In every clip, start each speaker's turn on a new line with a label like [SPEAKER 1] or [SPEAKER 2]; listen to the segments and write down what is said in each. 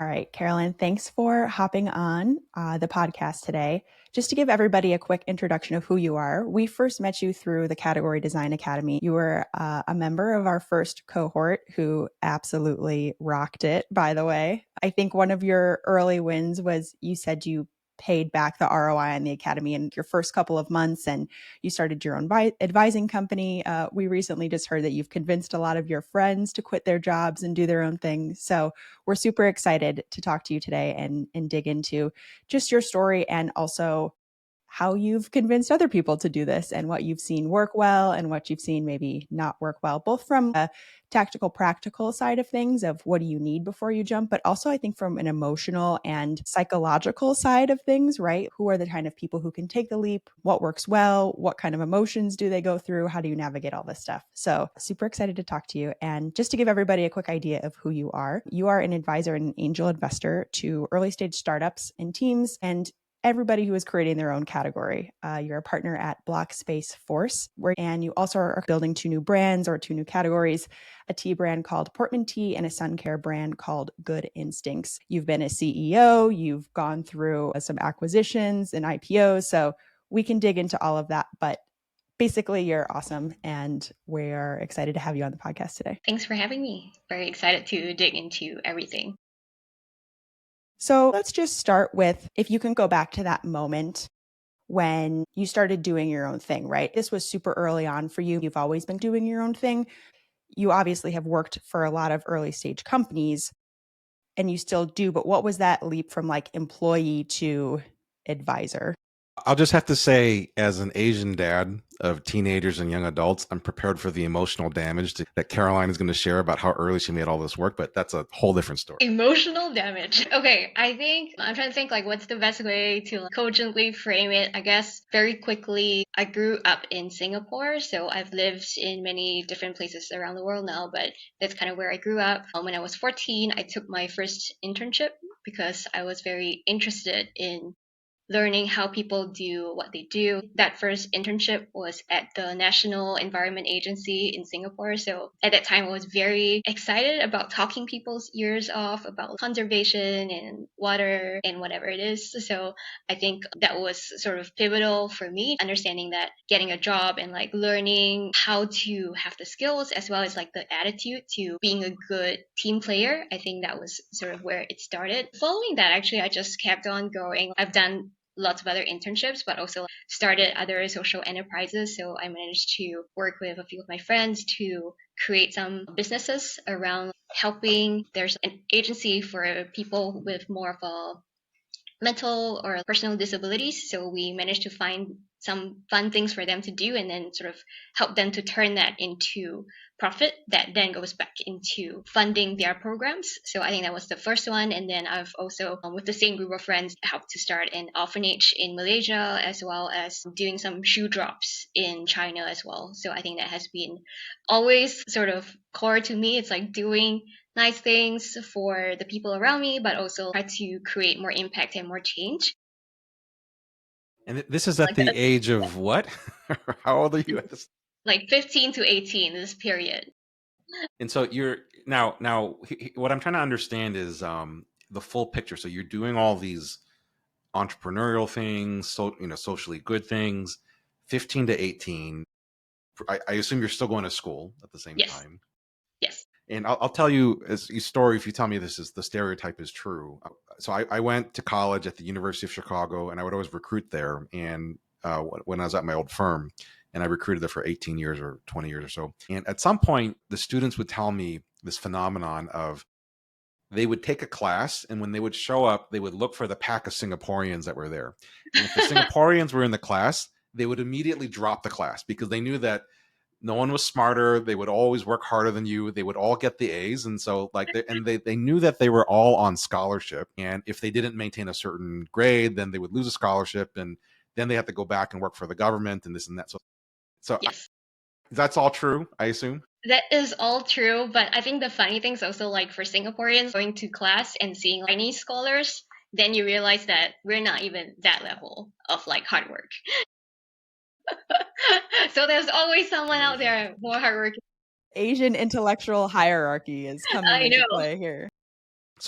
[SPEAKER 1] All right, Carylyne, thanks for hopping on the podcast today. Just to give everybody a quick introduction of who you are, we first met you through the Category Design Academy. You were a member of our first cohort who absolutely rocked it, by the way. I think one of your early wins was you said you paid back the ROI on the academy in your first couple of months and you started your own advising company. We recently just heard that you've convinced a lot of your friends to quit their jobs and do their own thing. So we're super excited to talk to you today and dig into just your story and also how you've convinced other people to do this and what you've seen work well and what you've seen maybe not work well, both from a tactical, practical side of things of what do you need before you jump, but also I think from an emotional and psychological side of things, right? Who are the kind of people who can take the leap? What works well? What kind of emotions do they go through? How do you navigate all this stuff? So super excited to talk to you. And just to give everybody a quick idea of who you are an advisor and an angel investor to early stage startups and teams and everybody who is creating their own category. You're a partner at Block Space Force, and you also are building two new brands or two new categories, a tea brand called Portman Tea and a sun care brand called Good Instincts. You've been a CEO, you've gone through some acquisitions and IPOs, so we can dig into all of that, but basically you're awesome and we're excited to have you on the podcast today.
[SPEAKER 2] Thanks for having me. Very excited to dig into everything.
[SPEAKER 1] So let's just start with, if you can go back to that moment when you started doing your own thing, right? This was super early on for you. You've always been doing your own thing. You obviously have worked for a lot of early stage companies and you still do, but what was that leap from like employee to advisor?
[SPEAKER 3] I'll just have to say, as an Asian dad of teenagers and young adults, I'm prepared for the emotional damage that Carylyne is going to share about how early she made all this work, but that's a whole different story.
[SPEAKER 2] Emotional damage. Okay, I think I'm trying to think like what's the best way to cogently frame it. I guess very quickly, I grew up in Singapore, so I've lived in many different places around the world now, but that's kind of where I grew up. When I was 14, I took my first internship because I was very interested in learning how people do what they do. That first internship was at the National Environment Agency in Singapore. So at that time, I was very excited about talking people's ears off about conservation and water and whatever it is. So I think that was sort of pivotal for me, understanding that getting a job and like learning how to have the skills as well as like the attitude to being a good team player. I think that was sort of where it started. Following that, actually, I just kept on going. I've done lots of other internships, but also started other social enterprises. So I managed to work with a few of my friends to create some businesses around helping. There's an agency for people with more of a mental or personal disabilities. So we managed to find some fun things for them to do and then sort of help them to turn that into profit that then goes back into funding their programs. So I think that was the first one. And then I've also, with the same group of friends, helped to start an orphanage in Malaysia, as well as doing some shoe drops in China as well. So I think that has been always sort of core to me. It's like doing nice things for the people around me, but also try to create more impact and more change.
[SPEAKER 3] And this is at the age of what? How old are you at this?
[SPEAKER 2] Like 15 to 18, this period.
[SPEAKER 3] And so you're now what I'm trying to understand is the full picture. So you're doing all these entrepreneurial things, so socially good things, 15 to 18. I assume you're still going to school at the same time.
[SPEAKER 2] Yes.
[SPEAKER 3] And I'll tell you a story if you tell me this is the stereotype is true. So I went to college at the University of Chicago, and I would always recruit there. And when I was at my old firm, and I recruited there for 18 years or 20 years or so. And at some point, the students would tell me this phenomenon of they would take a class, and when they would show up, they would look for the pack of Singaporeans that were there. And if the Singaporeans were in the class, they would immediately drop the class because they knew that no one was smarter. They would always work harder than you. They would all get the A's. And so they knew that they were all on scholarship. And if they didn't maintain a certain grade, then they would lose a scholarship. And then they have to go back and work for the government and this and that. So yes. That's all true, I assume?
[SPEAKER 2] That is all true. But I think the funny thing is also like for Singaporeans going to class and seeing Chinese scholars, then you realize that we're not even that level of like hard work. So there's always someone out there more hardworking.
[SPEAKER 1] Asian intellectual hierarchy is coming into play here.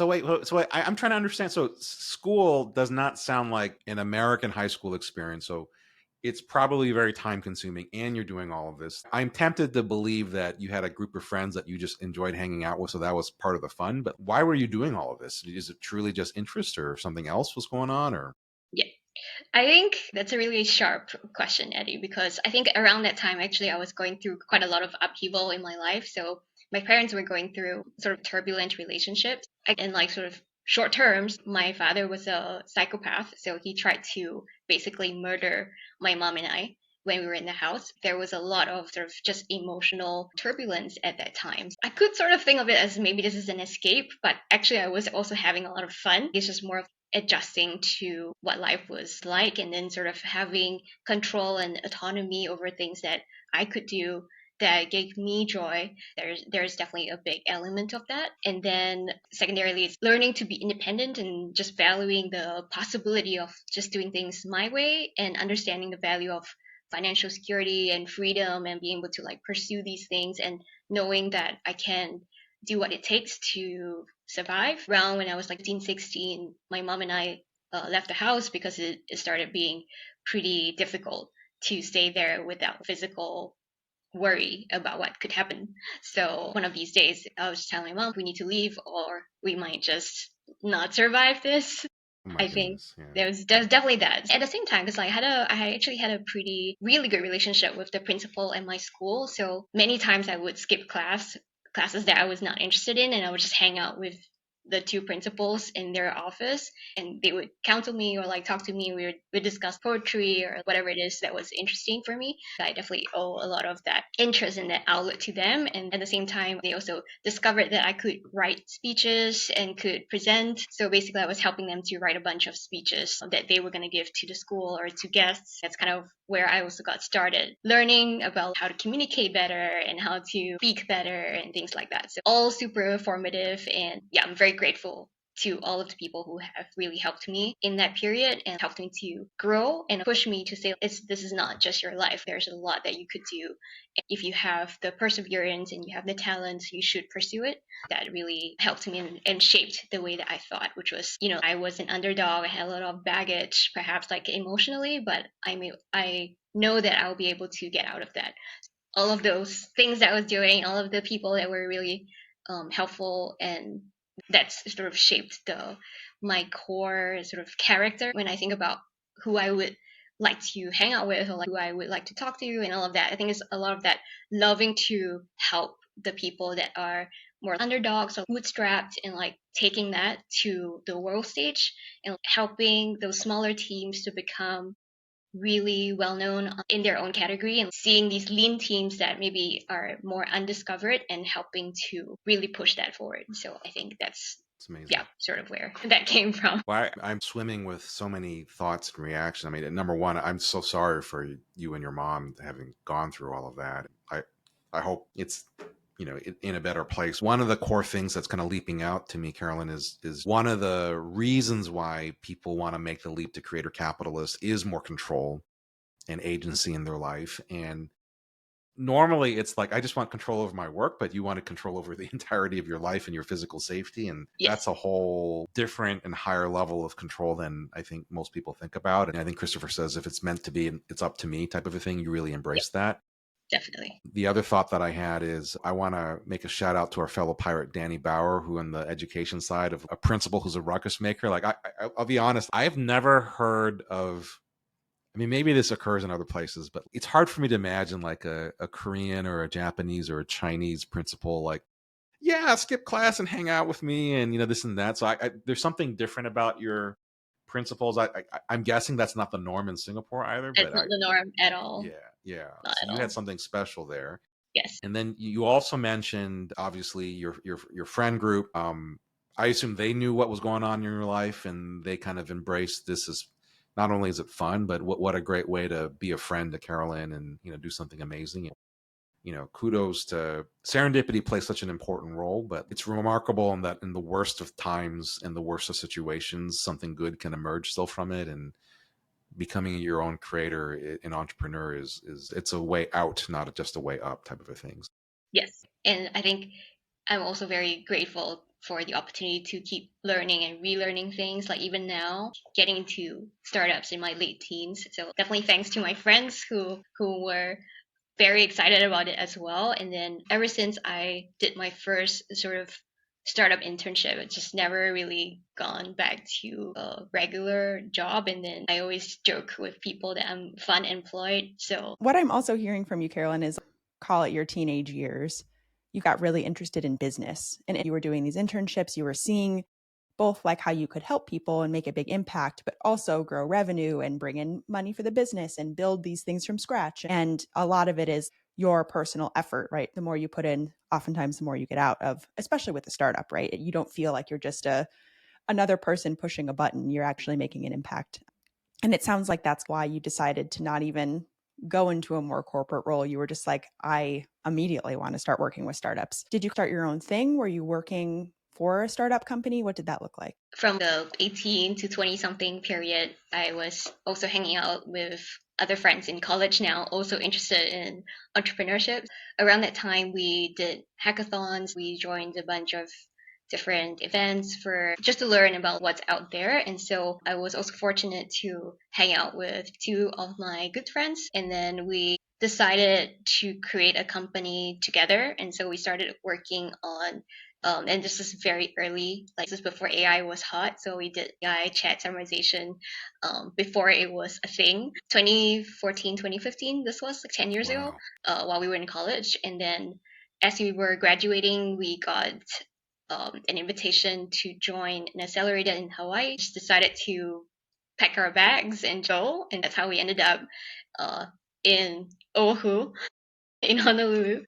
[SPEAKER 3] I'm trying to understand. So school does not sound like an American high school experience. So it's probably very time consuming and you're doing all of this. I'm tempted to believe that you had a group of friends that you just enjoyed hanging out with. So that was part of the fun. But why were you doing all of this? Is it truly just interest or something else was going on or?
[SPEAKER 2] Yeah. I think that's a really sharp question, Eddie, because I think around that time, actually, I was going through quite a lot of upheaval in my life. So my parents were going through sort of turbulent relationships. And like sort of short terms, my father was a psychopath. So he tried to basically murder my mom and I when we were in the house. There was a lot of sort of just emotional turbulence at that time. I could sort of think of it as maybe this is an escape, but actually I was also having a lot of fun. It's just more of adjusting to what life was like and then sort of having control and autonomy over things that I could do that gave me joy. There's definitely a big element of that. And then secondarily, it's learning to be independent and just valuing the possibility of just doing things my way and understanding the value of financial security and freedom and being able to like pursue these things and knowing that I can do what it takes to survive. Around when I was like 15, 16, my mom and I left the house because it started being pretty difficult to stay there without physical worry about what could happen. So one of these days, I was telling my mom, we need to leave or we might just not survive this.
[SPEAKER 3] Oh my
[SPEAKER 2] I think
[SPEAKER 3] goodness. Yeah.
[SPEAKER 2] there's definitely that. At the same time, because I actually had a pretty really good relationship with the principal at my school. So many times I would skip classes that I was not interested in, and I would just hang out with the two principals in their office, and they would counsel me or like talk to me. We would discuss poetry or whatever it is that was interesting for me. I definitely owe a lot of that interest and that outlet to them. And at the same time, they also discovered that I could write speeches and could present. So basically, I was helping them to write a bunch of speeches that they were going to give to the school or to guests. That's kind of where I also got started learning about how to communicate better and how to speak better and things like that. So all super formative. And yeah, I'm very grateful to all of the people who have really helped me in that period and helped me to grow and push me to say this is not just your life. There's a lot that you could do. If you have the perseverance and you have the talent, you should pursue it. That really helped me and shaped the way that I thought, which was, I was an underdog. I had a lot of baggage, perhaps like emotionally, but I know that I'll be able to get out of that. All of those things that I was doing, all of the people that were really helpful, and that's sort of shaped my core sort of character. When I think about who I would like to hang out with or like who I would like to talk to and all of that, I think it's a lot of that loving to help the people that are more underdogs or bootstrapped and like taking that to the world stage and helping those smaller teams to become really well known in their own category and seeing these lean teams that maybe are more undiscovered and helping to really push that forward. So I think that's
[SPEAKER 3] It's amazing.
[SPEAKER 2] yeah, sort of where that came from.
[SPEAKER 3] Well, I'm swimming with so many thoughts and reactions. I mean, number one, I'm so sorry for you and your mom having gone through all of that. I hope it's in a better place. One of the core things that's kind of leaping out to me, Carylyne, is one of the reasons why people want to make the leap to creator capitalist is more control and agency in their life. And normally it's like, I just want control over my work, but you want to control over the entirety of your life and your physical safety. And
[SPEAKER 2] Yes.
[SPEAKER 3] That's a whole different and higher level of control than I think most people think about. And I think Christopher says, if it's meant to be, it's up to me type of a thing, you really embrace that.
[SPEAKER 2] Definitely.
[SPEAKER 3] The other thought that I had is I want to make a shout out to our fellow pirate, Danny Bauer, who on the education side of a principal who's a ruckus maker. Like I'll be honest, I've never heard of, I mean, maybe this occurs in other places, but it's hard for me to imagine like a Korean or a Japanese or a Chinese principal, like, yeah, skip class and hang out with me and, this and that. So there's something different about your principals. I'm guessing that's not the norm in Singapore either.
[SPEAKER 2] It's
[SPEAKER 3] But
[SPEAKER 2] not the norm at all.
[SPEAKER 3] Yeah.
[SPEAKER 2] Not
[SPEAKER 3] So
[SPEAKER 2] at
[SPEAKER 3] you
[SPEAKER 2] all.
[SPEAKER 3] had something special there.
[SPEAKER 2] Yes.
[SPEAKER 3] And then you also mentioned, obviously, your friend group. I assume they knew what was going on in your life, and they kind of embraced this as not only is it fun, but what a great way to be a friend to Carylyne and do something amazing. Kudos to serendipity plays such an important role, but it's remarkable in that in the worst of times and the worst of situations, something good can emerge still from it. And becoming your own creator, an entrepreneur is it's a way out, not just a way up type of a thing.
[SPEAKER 2] Yes. And I think I'm also very grateful for the opportunity to keep learning and relearning things. Like even now, getting into startups in my late teens. So definitely thanks to my friends who were very excited about it as well. And then ever since I did my first sort of startup internship, it's just never really gone back to a regular job. And then I always joke with people that I'm fun employed. So
[SPEAKER 1] what I'm also hearing from you, Carylyne, is call it your teenage years. You got really interested in business and you were doing these internships. You were seeing both like how you could help people and make a big impact, but also grow revenue and bring in money for the business and build these things from scratch. And a lot of it is your personal effort, right? The more you put in, oftentimes the more you get out of, especially with a startup, right? You don't feel like you're just another person pushing a button. You're actually making an impact. And it sounds like that's why you decided to not even go into a more corporate role. You were just like, I immediately want to start working with startups. Did you start your own thing? Were you working for a startup company? What did that look like?
[SPEAKER 2] From the 18 to 20 something period, I was also hanging out with other friends in college now, also interested in entrepreneurship. Around that time, we did hackathons. We joined a bunch of different events for just to learn about what's out there. And so I was also fortunate to hang out with two of my good friends. And then we decided to create a company together. And so we started working on and this is very early, like this is before AI was hot. So we did AI chat summarization before it was a thing. 2014, 2015, this was like 10 years ago while we were in college. And then as we were graduating, we got an invitation to join an accelerator in Hawaii. Just decided to pack our bags and go. And that's how we ended up in Oahu, in Honolulu.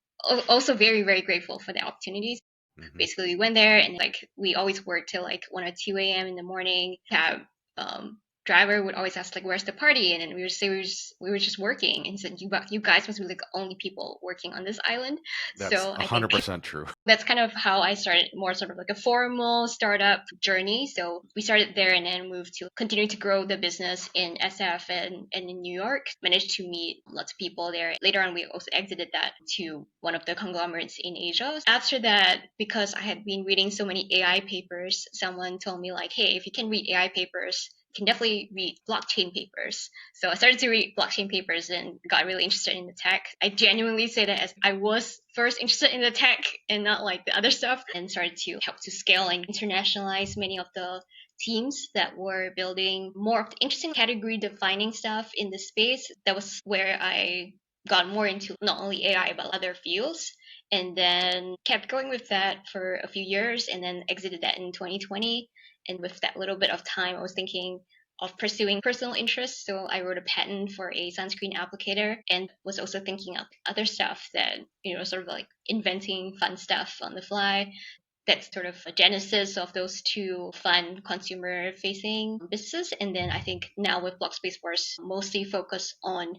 [SPEAKER 2] Also very, very grateful for the opportunities. Basically, we went there and like we always worked till like 1 or 2 a.m. in the morning. Cab driver would always ask like, "Where's the party?" And then we would say we were just working. And said, "You guys must be like the only people working on this island."
[SPEAKER 3] That's
[SPEAKER 2] So I think
[SPEAKER 3] 100% true.
[SPEAKER 2] that's kind of how I started more sort of like a formal startup journey. So we started there and then moved to continue to grow the business in SF and in New York. Managed to meet lots of people there. Later on, we also exited that to one of the conglomerates in Asia. After that, because I had been reading so many AI papers, someone told me like, hey, if you can read AI papers, you can definitely read blockchain papers. So I started to read blockchain papers and got really interested in the tech. I genuinely say that as I was first interested in the tech and not like the other stuff, and started to help to scale and internationalize many of the teams that were building more of the interesting category defining stuff in the space. That was where I got more into not only AI but other fields. And then kept going with that for a few years and then exited that in 2020. And with that little bit of time, I was thinking of pursuing personal interests. So I wrote a patent for a sunscreen applicator and was also thinking of other stuff that, sort of like inventing fun stuff on the fly. That's sort of a genesis of those two fun consumer facing businesses. And then I think now with Blockspace, we're mostly focused on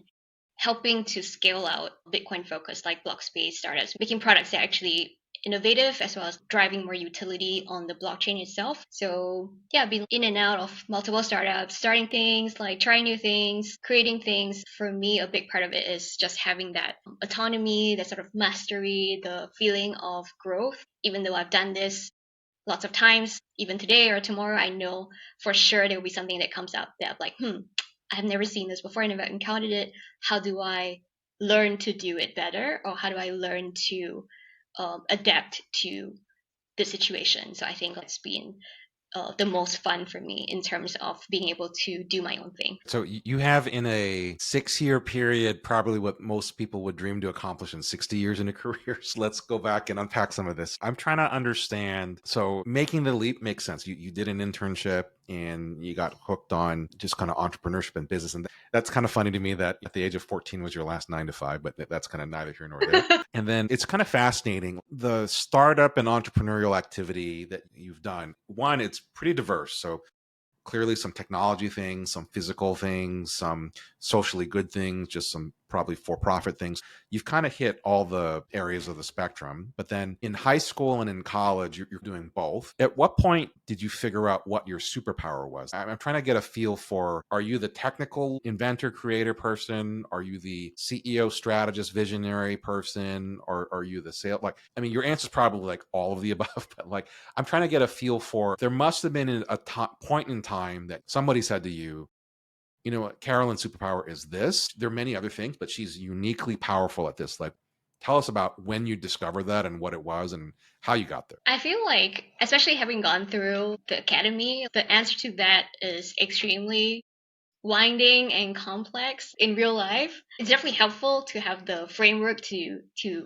[SPEAKER 2] helping to scale out Bitcoin focused like Blockspace startups, making products that are actually innovative as well as driving more utility on the blockchain itself. So yeah, being in and out of multiple startups, starting things, like trying new things, creating things. For me, a big part of it is just having that autonomy, that sort of mastery, the feeling of growth. Even though I've done this lots of times, even today or tomorrow, I know for sure there will be something that comes up that I'm like, I've never seen this before, I never encountered it. How do I learn to do it better? Or how do I learn to adapt to the situation? So I think that's been the most fun for me in terms of being able to do my own thing.
[SPEAKER 3] So you have in a 6-year period, probably what most people would dream to accomplish in 60 years in a career. So let's go back and unpack some of this. I'm trying to understand. So making the leap makes sense. You did an internship and you got hooked on just kind of entrepreneurship and business. And that's kind of funny to me that at the age of 14 was your last 9 to 5, but that's kind of neither here nor there. And then it's kind of fascinating, the startup and entrepreneurial activity that you've done. One, it's pretty diverse. So clearly some technology things, some physical things, some socially good things, just some probably for-profit things. You've kind of hit all the areas of the spectrum. But then in high school and in college, you're doing both. At what point did you figure out what your superpower was? I'm trying to get a feel for, are you the technical inventor, creator person? Are you the CEO, strategist, visionary person? Or are you the sales? Like, I mean, your answer is probably like all of the above, but like, I'm trying to get a feel for, there must have been a point in time that somebody said to you, you know what, Carylyne's superpower is this. There are many other things, but she's uniquely powerful at this. Like, tell us about when you discovered that and what it was and how you got there.
[SPEAKER 2] I feel like, especially having gone through the academy, the answer to that is extremely winding and complex in real life. It's definitely helpful to have the framework to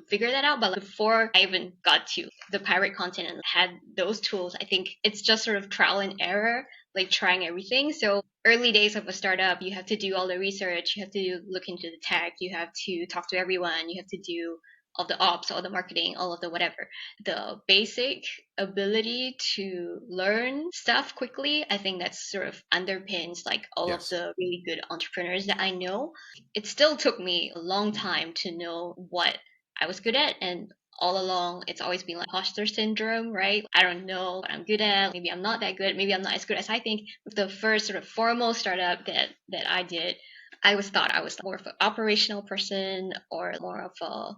[SPEAKER 2] figure that out. But like, before I even got to the pirate content and had those tools, I think it's just sort of trial and error, like trying everything. So early days of a startup, you have to do all the research, you have to look into the tech, you have to talk to everyone, you have to do all the ops, all the marketing, all of the whatever. The basic ability to learn stuff quickly, I think that's sort of underpins like all of
[SPEAKER 3] Yes.
[SPEAKER 2] the really good entrepreneurs that I know. It still took me a long time to know what I was good at, and all along it's always been like imposter syndrome, right? I don't know what I'm good at. Maybe I'm not that good. Maybe I'm not as good as I think. The first sort of formal startup that I did, I always thought I was more of an operational person or more of a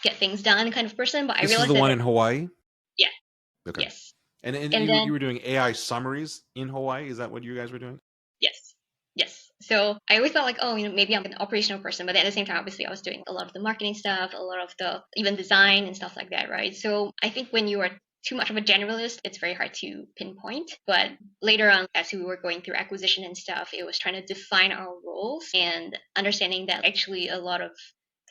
[SPEAKER 2] get things done kind of person, but I
[SPEAKER 3] This is
[SPEAKER 2] realized
[SPEAKER 3] the
[SPEAKER 2] that
[SPEAKER 3] one in Hawaii?
[SPEAKER 2] yeah,
[SPEAKER 3] Okay.
[SPEAKER 2] yes.
[SPEAKER 3] And
[SPEAKER 2] And
[SPEAKER 3] you
[SPEAKER 2] then
[SPEAKER 3] were doing AI summaries in Hawaii? Is that what you guys were doing?
[SPEAKER 2] yes. Yes. So I always thought like, oh, maybe I'm an operational person, but at the same time, obviously I was doing a lot of the marketing stuff, a lot of the even design and stuff like that, right? So I think when you are too much of a generalist, it's very hard to pinpoint. But later on, as we were going through acquisition and stuff, it was trying to define our roles and understanding that actually a lot of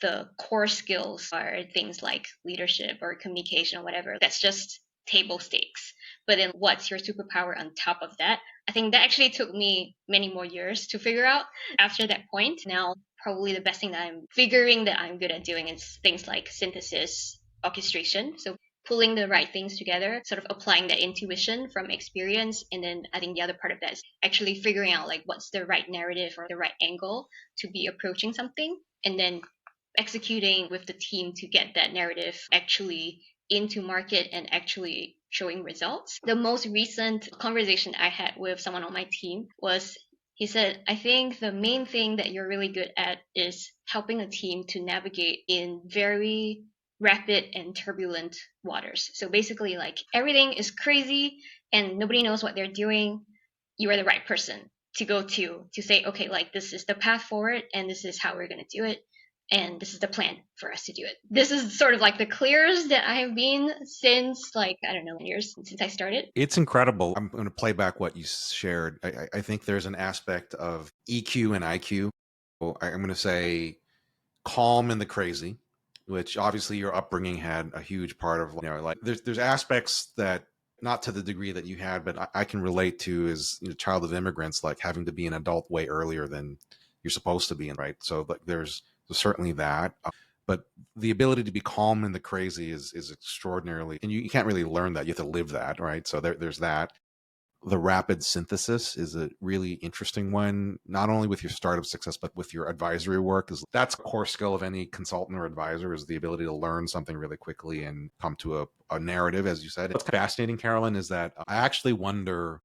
[SPEAKER 2] the core skills are things like leadership or communication or whatever. That's just table stakes. But then what's your superpower on top of that? I think that actually took me many more years to figure out after that point. Now, probably the best thing that I'm figuring that I'm good at doing is things like synthesis, orchestration. So pulling the right things together, sort of applying that intuition from experience. And then I think the other part of that is actually figuring out like what's the right narrative or the right angle to be approaching something. And then executing with the team to get that narrative actually into market and actually showing results. The most recent conversation I had with someone on my team was he said, I think the main thing that you're really good at is helping a team to navigate in very rapid and turbulent waters. So basically, like everything is crazy and nobody knows what they're doing. You are the right person to go to say, okay, like this is the path forward and this is how we're going to do it. And this is the plan for us to do it. This is sort of like the clearest that I have been since like, I don't know, years since I started.
[SPEAKER 3] It's incredible. I'm going to play back what you shared. I think there's an aspect of EQ and IQ. I'm going to say calm in the crazy, which obviously your upbringing had a huge part of, you know, like there's aspects that not to the degree that you had, but I can relate to as, you know, child of immigrants, like having to be an adult way earlier than you're supposed to be. Right. So like there's certainly that. But the ability to be calm in the crazy is extraordinarily, and you can't really learn that. You have to live that, right? So there's that. The rapid synthesis is a really interesting one, not only with your startup success, but with your advisory work. That's a core skill of any consultant or advisor, is the ability to learn something really quickly and come to a narrative, as you said. What's fascinating, Carylyne, is that I actually wonder,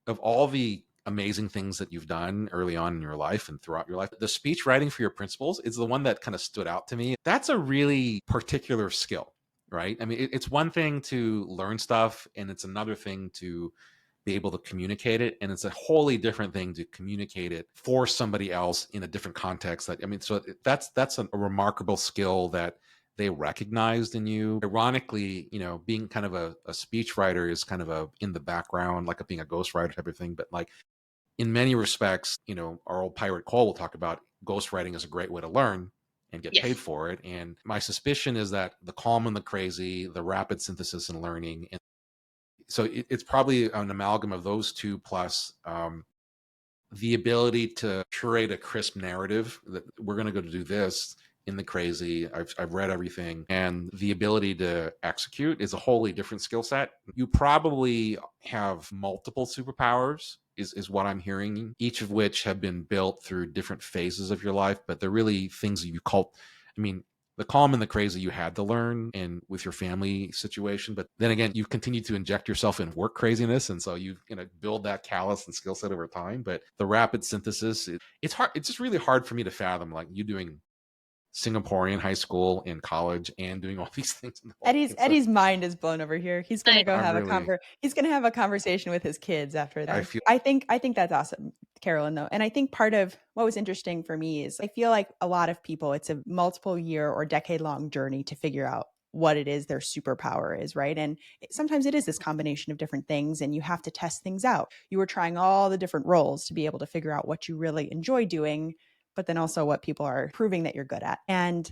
[SPEAKER 3] of all the amazing things that you've done early on in your life and throughout your life, the speech writing for your principals is the one that kind of stood out to me. That's a really particular skill, right? I mean, it's one thing to learn stuff and it's another thing to be able to communicate it. And it's a wholly different thing to communicate it for somebody else in a different context. I mean, so that's a remarkable skill that they recognized in you. Ironically, you know, being kind of a speech writer is kind of a in the background, like being a ghostwriter type of thing. But like in many respects, you know, our old pirate Cole will talk about ghostwriting is a great way to learn and get paid
[SPEAKER 2] Yes.
[SPEAKER 3] for it. And my suspicion is that the calm and the crazy, the rapid synthesis and learning, and so it's probably an amalgam of those two, plus the ability to curate a crisp narrative that we're going to go to do this, in the crazy. I've read everything, and the ability to execute is a wholly different skill set. You probably have multiple superpowers, is what I'm hearing, each of which have been built through different phases of your life, but they're really things that you call, I mean, the calm and the crazy you had to learn and with your family situation, but then again, you've continued to inject yourself in work craziness, and so you build that callus and skill set over time. But the rapid synthesis, it's hard. It's just really hard for me to fathom, like, you doing Singaporean high school and college and doing all these things.
[SPEAKER 1] Eddie's mind is blown over here. He's gonna go
[SPEAKER 3] I'm
[SPEAKER 1] have
[SPEAKER 3] really,
[SPEAKER 1] he's gonna have a conversation with his kids after
[SPEAKER 3] I
[SPEAKER 1] that.
[SPEAKER 3] feel,
[SPEAKER 1] I think that's awesome, Carylyne, though. And I think part of what was interesting for me is I feel like a lot of people, it's a multiple year or decade long journey to figure out what it is their superpower is, right? And sometimes it is this combination of different things, and you have to test things out. You were trying all the different roles to be able to figure out what you really enjoy doing, but then also what people are proving that you're good at. And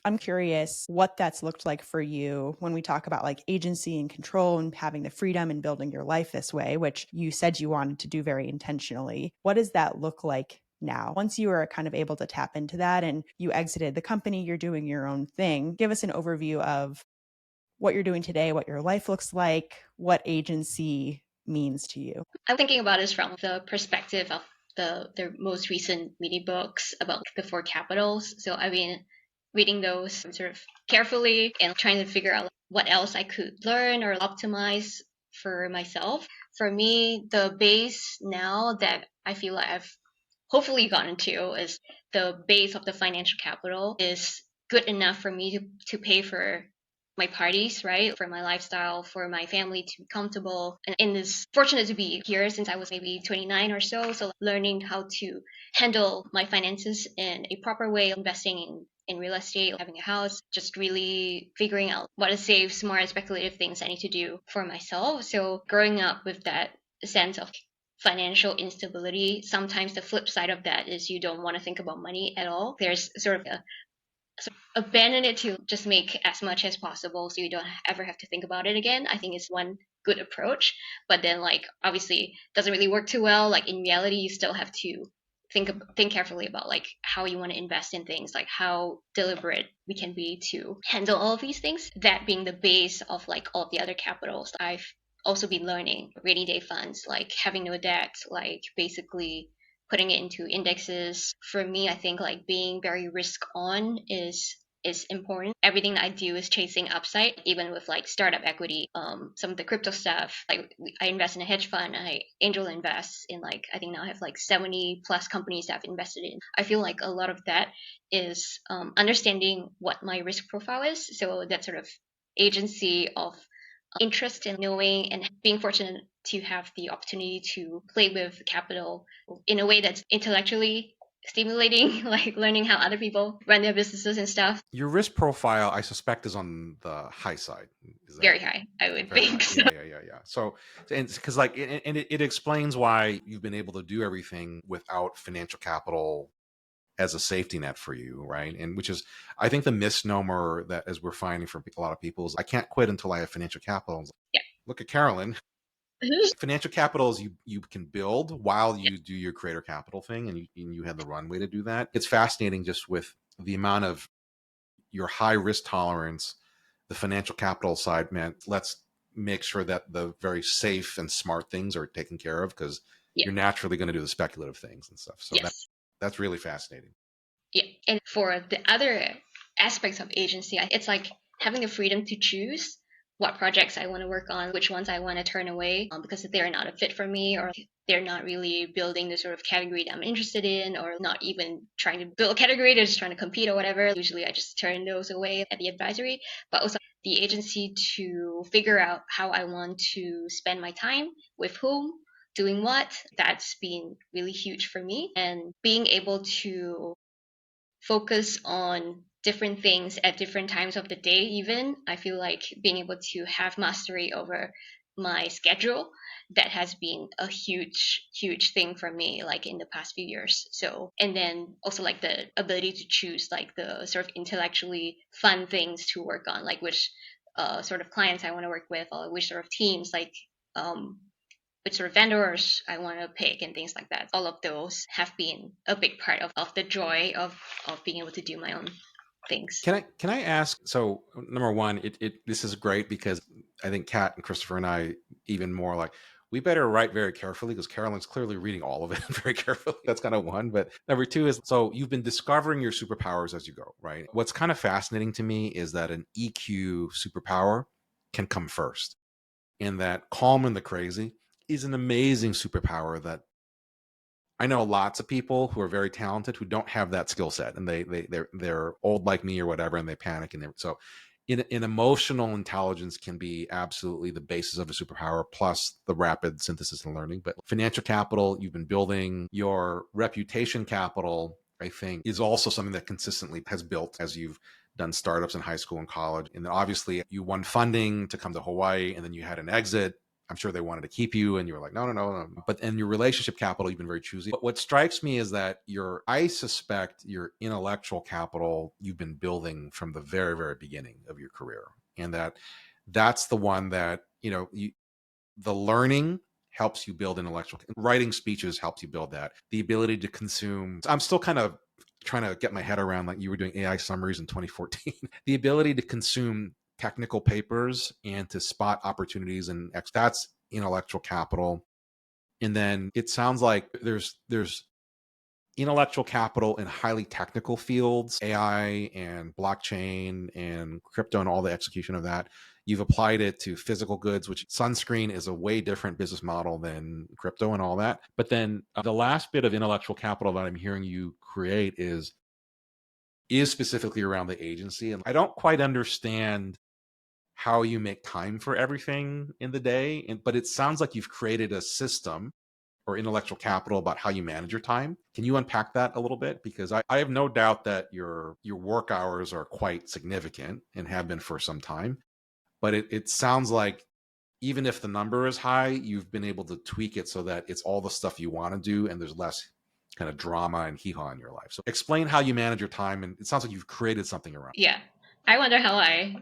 [SPEAKER 1] I'm curious what that's looked like for you when we talk about like agency and control and having the freedom and building your life this way, which you said you wanted to do very intentionally. What does that look like now? Once you are kind of able to tap into that and you exited the company, you're doing your own thing. Give us an overview of what you're doing today, what your life looks like, what agency means to you.
[SPEAKER 2] I'm thinking about this from the perspective of the most recent mini books about the four capitals. So I've been reading those sort of carefully and trying to figure out what else I could learn or optimize for myself. For me, the base now that I feel like I've hopefully gotten to is the base of the financial capital is good enough for me to pay for my parties, right? For my lifestyle, for my family to be comfortable. And in this fortunate to be here since I was maybe 29 or so. So learning how to handle my finances in a proper way, investing in real estate, having a house, just really figuring out what are safe, smart, speculative things I need to do for myself. So growing up with that sense of financial instability, sometimes the flip side of that is you don't want to think about money at all. There's sort of abandon it to just make as much as possible so you don't ever have to think about it again. I think it's one good approach, but then like obviously doesn't really work too well. Like in reality, you still have to think carefully about like how you want to invest in things, like how deliberate we can be to handle all of these things. That being the base of like all of the other capitals. I've also been learning rainy day funds, like having no debt, like basically putting it into indexes. For me, I think like being very risk on is important. Everything that I do is chasing upside, even with like startup equity, some of the crypto stuff. Like I invest in a hedge fund, I angel invest in like I think now I have like 70 plus companies that I've invested in. I feel like a lot of that is understanding what my risk profile is. So that sort of agency of interest in knowing and being fortunate to have the opportunity to play with capital in a way that's intellectually stimulating, like learning how other people run their businesses and stuff.
[SPEAKER 3] your risk profile, I suspect, is on the high side. Is that
[SPEAKER 2] Very high, I would
[SPEAKER 3] very
[SPEAKER 2] think.
[SPEAKER 3] high?
[SPEAKER 2] So.
[SPEAKER 3] Yeah. So, and because like, and it explains why you've been able to do everything without financial capital as a safety net for you, right? And which is, I think, the misnomer that as we're finding for a lot of people is, I can't quit until I have financial capital.
[SPEAKER 2] Yeah.
[SPEAKER 3] Look at Carylyne. Financial capital is you can build while you do your creator capital thing, and you have the runway to do that. It's fascinating just with the amount of your high risk tolerance. The financial capital side meant, let's make sure that the very safe and smart things are taken care of, because
[SPEAKER 2] Yeah.
[SPEAKER 3] you're naturally going to do the speculative things and stuff. So
[SPEAKER 2] Yes.
[SPEAKER 3] that's really fascinating.
[SPEAKER 2] Yeah. And for the other aspects of agency, it's like having the freedom to choose what projects I want to work on, which ones I want to turn away because they're not a fit for me, or they're not really building the sort of category that I'm interested in, or not even trying to build a category, they're just trying to compete or whatever. Usually I just turn those away at the advisory, but also the agency to figure out how I want to spend my time, with whom, doing what. That's been really huge for me. And being able to focus on different things at different times of the day, even I feel like being able to have mastery over my schedule, that has been a huge thing for me, like in the past few years. So, and then also like the ability to choose like the sort of intellectually fun things to work on, like which sort of clients I want to work with, or which sort of teams, like which sort of vendors I want to pick and things like that. All of those have been a big part of the joy of being able to do my own things.
[SPEAKER 3] Can I ask? So number one, this is great because I think Kat and Christopher and I even more like we better write very carefully because Carolyne's clearly reading all of it very carefully. That's kind of one. But number two is so you've been discovering your superpowers as you go, right? What's kind of fascinating to me is that an EQ superpower can come first, and that calm and the crazy is an amazing superpower that I know lots of people who are very talented who don't have that skill set, and they're old like me or whatever, and they panic. And so, in emotional intelligence can be absolutely the basis of a superpower, plus the rapid synthesis and learning. But financial capital, you've been building your reputation capital. I think is also something that consistently has built as you've done startups in high school and college, and then obviously you won funding to come to Hawaii, and then you had an exit. I'm sure they wanted to keep you, and you were like, no, no, no, no. But in your relationship capital, you've been very choosy. But what strikes me is that I suspect your intellectual capital you've been building from the very, very beginning of your career, and that's the one that the learning helps you build intellectual. Writing speeches helps you build that. The ability to consume. I'm still kind of trying to get my head around like you were doing AI summaries in 2014. The ability to consume technical papers and to spot opportunities and that's intellectual capital. And then it sounds like there's intellectual capital in highly technical fields, AI and blockchain and crypto and all the execution of that. You've applied it to physical goods, which sunscreen is a way different business model than crypto and all that. But then the last bit of intellectual capital that I'm hearing you create is specifically around the agency. And I don't quite understand how you make time for everything in the day. But it sounds like you've created a system or intellectual capital about how you manage your time. Can you unpack that a little bit? Because I have no doubt that your work hours are quite significant and have been for some time. But it sounds like even if the number is high, you've been able to tweak it so that it's all the stuff you want to do and there's less kind of drama and hee-haw in your life. So explain how you manage your time. And it sounds like you've created something around.
[SPEAKER 2] Yeah. I wonder how I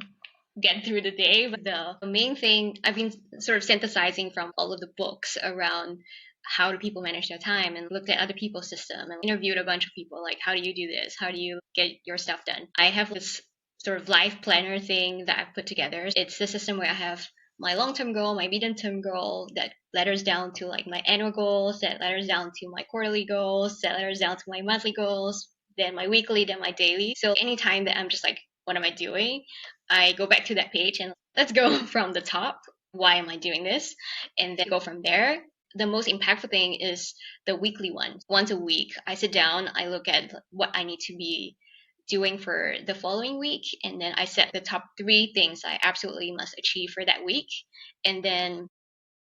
[SPEAKER 2] get through the day. But the main thing I've been sort of synthesizing from all of the books around how do people manage their time and looked at other people's system and interviewed a bunch of people like, how do you do this? How do you get your stuff done? I have this sort of life planner thing that I've put together. It's the system where I have my long-term goal, my medium-term goal that ladders down to like my annual goals, that ladders down to my quarterly goals, that ladders down to my monthly goals, then my weekly, then my daily. So anytime that I'm just like, what am I doing? I go back to that page and let's go from the top. Why am I doing this? And then go from there. The most impactful thing is the weekly one. Once a week, I sit down, I look at what I need to be doing for the following week, and then I set the top 3 things I absolutely must achieve for that week. And then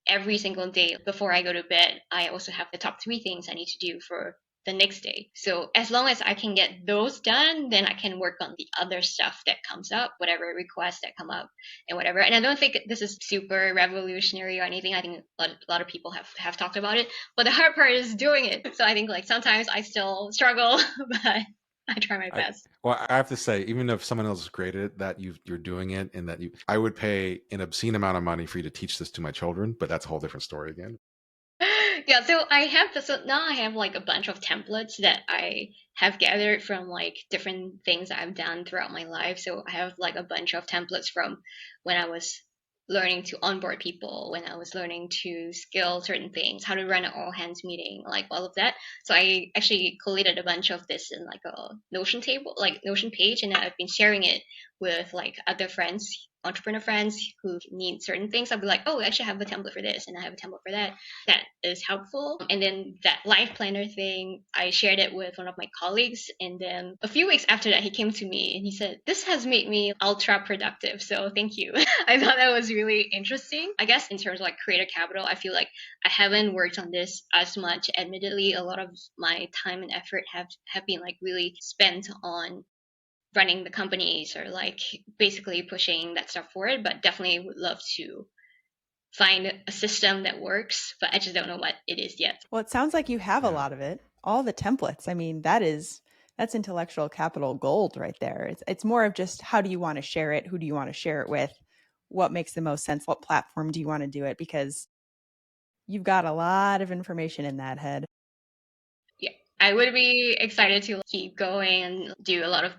[SPEAKER 2] every single day before I go to bed, I also have the top 3 things I need to do for the next day. So as long as I can get those done, then I can work on the other stuff that comes up, whatever requests that come up and whatever. And I don't think this is super revolutionary or anything. I think a lot of people have talked about it, but the hard part is doing it. So I think like sometimes I still struggle, but I try my best.
[SPEAKER 3] Well, I have to say, even if someone else has created it, that you're doing it, and that I would pay an obscene amount of money for you to teach this to my children, but that's a whole different story again.
[SPEAKER 2] Yeah, so now I have like a bunch of templates that I have gathered from like different things I've done throughout my life. So I have like a bunch of templates from when I was learning to onboard people, when I was learning to skill certain things, how to run an all hands meeting, like all of that. So I actually collated a bunch of this in like a Notion table, like Notion page, and I've been sharing it with like other friends, entrepreneur friends who need certain things. I'll be like, oh, I actually have a template for this and I have a template for that. That is helpful. And then that life planner thing, I shared it with one of my colleagues. And then a few weeks after that, he came to me and he said, this has made me ultra productive. So thank you. I thought that was really interesting. I guess in terms of like creator capital, I feel like I haven't worked on this as much. Admittedly, a lot of my time and effort have been like really spent on running the companies or like basically pushing that stuff forward, but definitely would love to find a system that works, but I just don't know what it is yet.
[SPEAKER 1] Well, it sounds like you have a lot of it. All the templates. I mean, that's intellectual capital gold right there. It's more of just how do you want to share it? Who do you want to share it with? What makes the most sense? What platform do you want to do it? Because you've got a lot of information in that head.
[SPEAKER 2] Yeah. I would be excited to keep going and do a lot of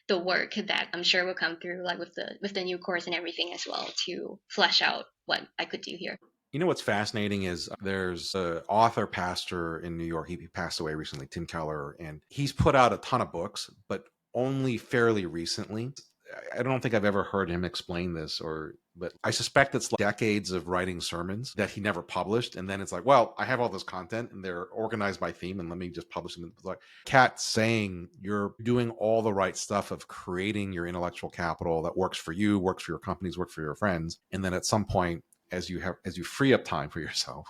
[SPEAKER 2] the work that I'm sure will come through, like with the new course and everything as well, to flesh out what I could do here.
[SPEAKER 3] You know what's fascinating is there's an author pastor in New York. He passed away recently, Tim Keller, and he's put out a ton of books, but only fairly recently. I don't think I've ever heard him explain this, but I suspect it's like decades of writing sermons that he never published, and then it's like, well, I have all this content, and they're organized by theme, and let me just publish them. It's like Kat saying you're doing all the right stuff of creating your intellectual capital that works for you, works for your companies, works for your friends, and then at some point, as you free up time for yourself,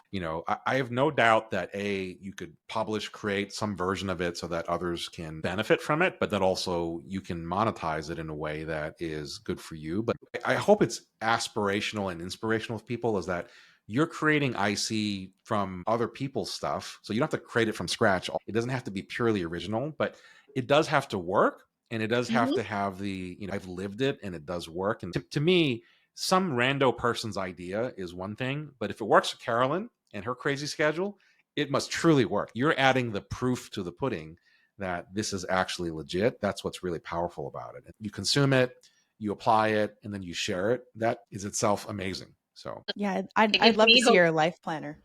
[SPEAKER 3] I have no doubt that you could publish, create some version of it so that others can benefit from it, but that also you can monetize it in a way that is good for you. But I hope it's aspirational and inspirational of people, is that you're creating IC from other people's stuff, so you don't have to create it from scratch. It doesn't have to be purely original, but it does have to work, and it does have to have I've lived it and it does work. And to me, some rando person's idea is one thing, but if it works for Carylyne and her crazy schedule, it must truly work. You're adding the proof to the pudding that this is actually legit. That's what's really powerful about it. You consume it, you apply it, and then you share it. That is itself amazing. So
[SPEAKER 1] Yeah,
[SPEAKER 2] It
[SPEAKER 1] I'd
[SPEAKER 2] gives
[SPEAKER 1] love to
[SPEAKER 2] me
[SPEAKER 1] see
[SPEAKER 2] hope.
[SPEAKER 1] your life planner.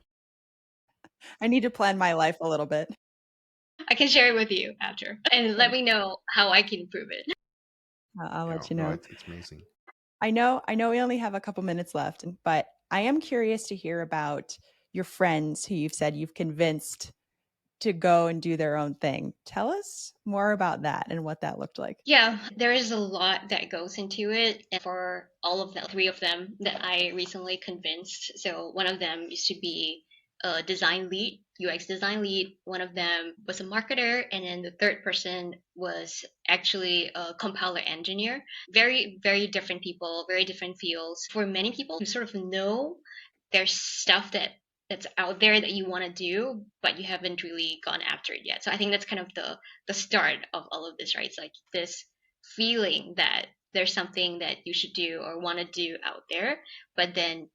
[SPEAKER 1] I need to plan my life a little bit.
[SPEAKER 2] I can share it with you after and let me know how I can improve it.
[SPEAKER 1] I'll let you
[SPEAKER 3] no,
[SPEAKER 1] know.
[SPEAKER 3] it's amazing.
[SPEAKER 1] I know we only have a couple minutes left, but I am curious to hear about your friends who you've said you've convinced to go and do their own thing. Tell us more about that and what that looked like.
[SPEAKER 2] Yeah, there is a lot that goes into it. And for all of the three of them that I recently convinced, so one of them used to be a design lead, UX design lead. One of them was a marketer, and then the third person was actually a compiler engineer. Very, very different people, very different fields. For many people who sort of know there's stuff that's out there that you want to do, but you haven't really gone after it yet. So I think that's kind of the start of all of this, right? It's like this feeling that there's something that you should do or want to do out there, but then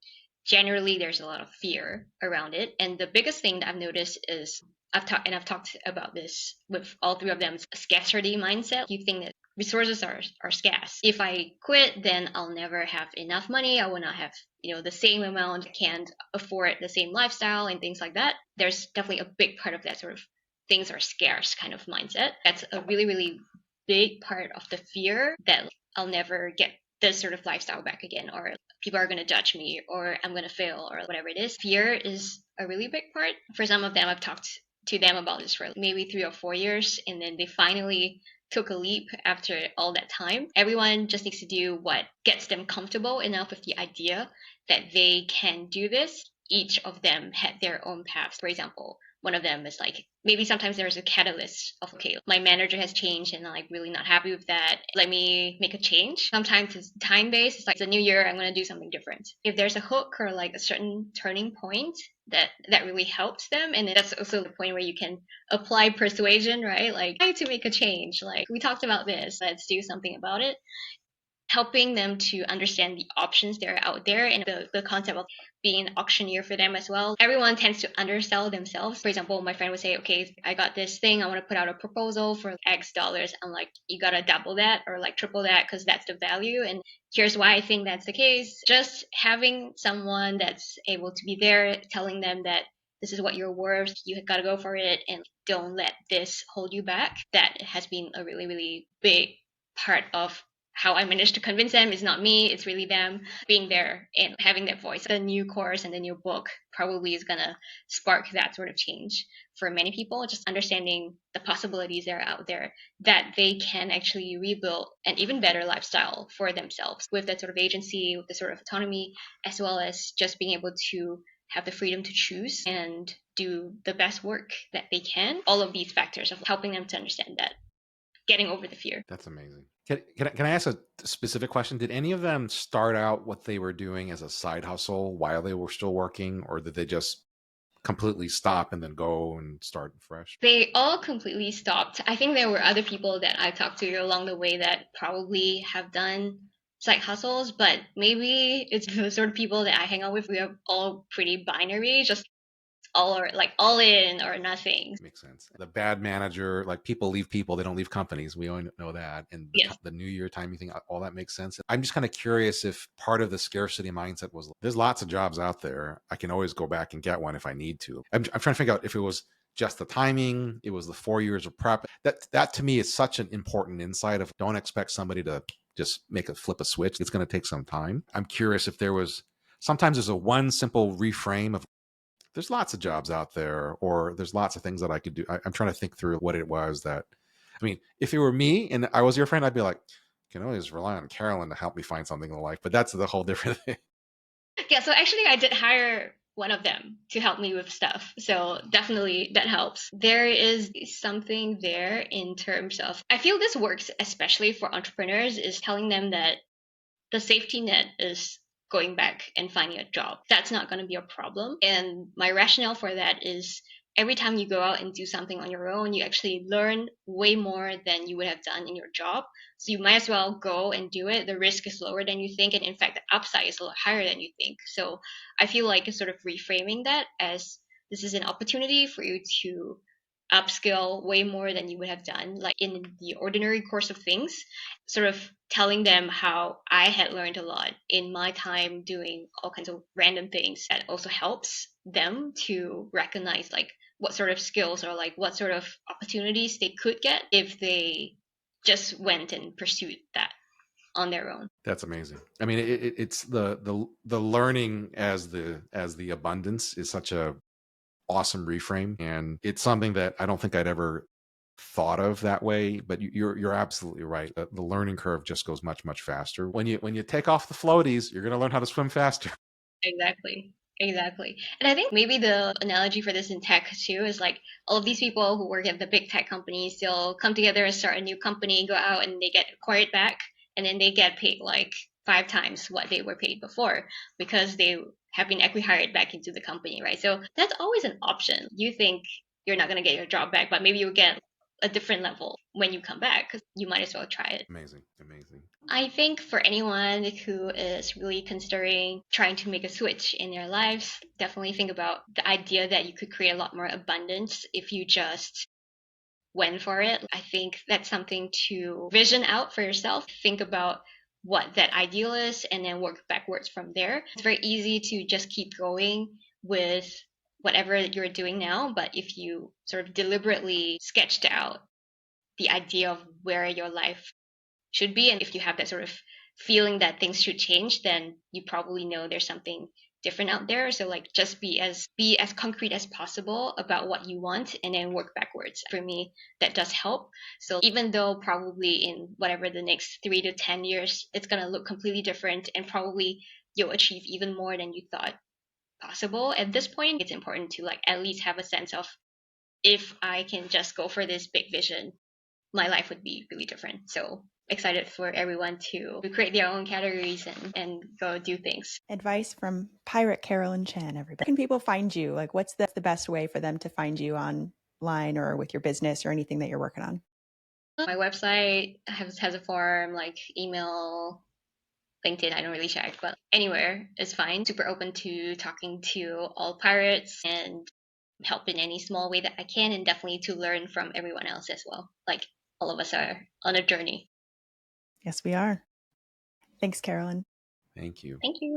[SPEAKER 2] generally there's a lot of fear around it. And the biggest thing that I've noticed is I've talked about this with all three of them, scarcity mindset. You think that resources are scarce. If I quit, then I'll never have enough money. I will not have, the same amount, can't afford the same lifestyle and things like that. There's definitely a big part of that sort of things are scarce kind of mindset. That's a really, really big part of the fear that I'll never get this sort of lifestyle back again, or people are going to judge me, or I'm going to fail, or whatever it is. Fear is a really big part. For some of them, I've talked to them about this for maybe 3 or 4 years, and then they finally took a leap after all that time. Everyone just needs to do what gets them comfortable enough with the idea that they can do this. Each of them had their own paths. For example, one of them is like, maybe sometimes there's a catalyst of, okay, my manager has changed and I'm like really not happy with that. Let me make a change. Sometimes it's time based. It's like, it's a new year, I'm going to do something different. If there's a hook or like a certain turning point that really helps them, and that's also the point where you can apply persuasion, right? Like, I need to make a change. Like, we talked about this, let's do something about it. Helping them to understand the options that are out there and the concept of being an auctioneer for them as well. Everyone tends to undersell themselves. For example, my friend would say, okay, I got this thing, I want to put out a proposal for X dollars. I'm like, you got to double that or like triple that because that's the value. And here's why I think that's the case. Just having someone that's able to be there telling them that this is what you're worth, you got to go for it, and don't let this hold you back. That has been a really, really big part of how I managed to convince them. It's not me, it's really them being there and having that voice. The new course and the new book probably is going to spark that sort of change for many people, just understanding the possibilities that are out there, that they can actually rebuild an even better lifestyle for themselves with that sort of agency, with the sort of autonomy, as well as just being able to have the freedom to choose and do the best work that they can. All of these factors of helping them to understand that, getting over the fear.
[SPEAKER 3] That's amazing. Can I ask a specific question? Did any of them start out what they were doing as a side hustle while they were still working, or did they just completely stop and then go and start fresh?
[SPEAKER 2] They all completely stopped. I think there were other people that I talked to along the way that probably have done side hustles, but maybe it's the sort of people that I hang out with. We are all pretty binary, just all in or nothing.
[SPEAKER 3] Makes sense. The bad manager, like people leave people, they don't leave companies. We all know that. And
[SPEAKER 2] Yes.
[SPEAKER 3] the new year timing thing, all that makes sense. I'm just kind of curious if part of the scarcity mindset was there's lots of jobs out there. I can always go back and get one if I need to. I'm trying to figure out if it was just the timing, it was the 4 years of prep. That to me is such an important insight of don't expect somebody to just flip a switch. It's going to take some time. I'm curious if there was sometimes there's a one simple reframe of there's lots of jobs out there, or there's lots of things that I could do. I'm trying to think through what it was that, I mean, if it were me and I was your friend, I'd be like, you can always rely on Carylyne to help me find something in life. But that's the whole different thing.
[SPEAKER 2] Yeah, so actually I did hire one of them to help me with stuff. So definitely that helps. There is something there in terms of, I feel this works especially for entrepreneurs, is telling them that the safety net is going back and finding a job. That's not going to be a problem. And my rationale for that is every time you go out and do something on your own, you actually learn way more than you would have done in your job. So you might as well go and do it. The risk is lower than you think. And in fact, the upside is a lot higher than you think. So I feel like sort of reframing that as this is an opportunity for you to upskill way more than you would have done, like in the ordinary course of things, sort of telling them how I had learned a lot in my time doing all kinds of random things that also helps them to recognize like what sort of skills or like what sort of opportunities they could get if they just went and pursued that on their own.
[SPEAKER 3] That's amazing. I mean, it's the learning as the abundance is such a awesome reframe, and it's something that I don't think I'd ever thought of that way. But you're absolutely right. The learning curve just goes much faster when you take off the floaties. You're going to learn how to swim faster.
[SPEAKER 2] Exactly. Exactly. And I think maybe the analogy for this in tech too is like all of these people who work at the big tech companies, they'll come together and start a new company, go out and they get acquired back, and then they get paid like 5 times what they were paid before because they have been acquired back into the company, right? So that's always an option. You think you're not going to get your job back, but maybe you'll get a different level when you come back because you might as well try it.
[SPEAKER 3] Amazing.
[SPEAKER 2] I think for anyone who is really considering trying to make a switch in their lives, definitely think about the idea that you could create a lot more abundance if you just went for it. I think that's something to vision out for yourself. Think about what that ideal is and then work backwards from there. It's very easy to just keep going with whatever you're doing now, but if you sort of deliberately sketched out the idea of where your life should be, and if you have that sort of feeling that things should change, then you probably know there's something different out there. So like just be as concrete as possible about what you want and then work backwards. For me, that does help. So even though probably in whatever the next 3 to 10 years it's going to look completely different and probably you'll achieve even more than you thought possible, at this point it's important to like at least have a sense of, if I can just go for this big vision, my life would be really different. So excited for everyone to create their own categories and go do things.
[SPEAKER 1] Advice from Pirate Carylyne Chan, everybody. Where can people find you? Like, what's the best way for them to find you online or with your business or anything that you're working on?
[SPEAKER 2] My website has a form, like email, LinkedIn, I don't really check, but anywhere is fine. Super open to talking to all pirates and help in any small way that I can, and definitely to learn from everyone else as well. Like all of us are on a journey.
[SPEAKER 1] Yes, we are. Thanks, Carylyne.
[SPEAKER 3] Thank you.
[SPEAKER 2] Thank you.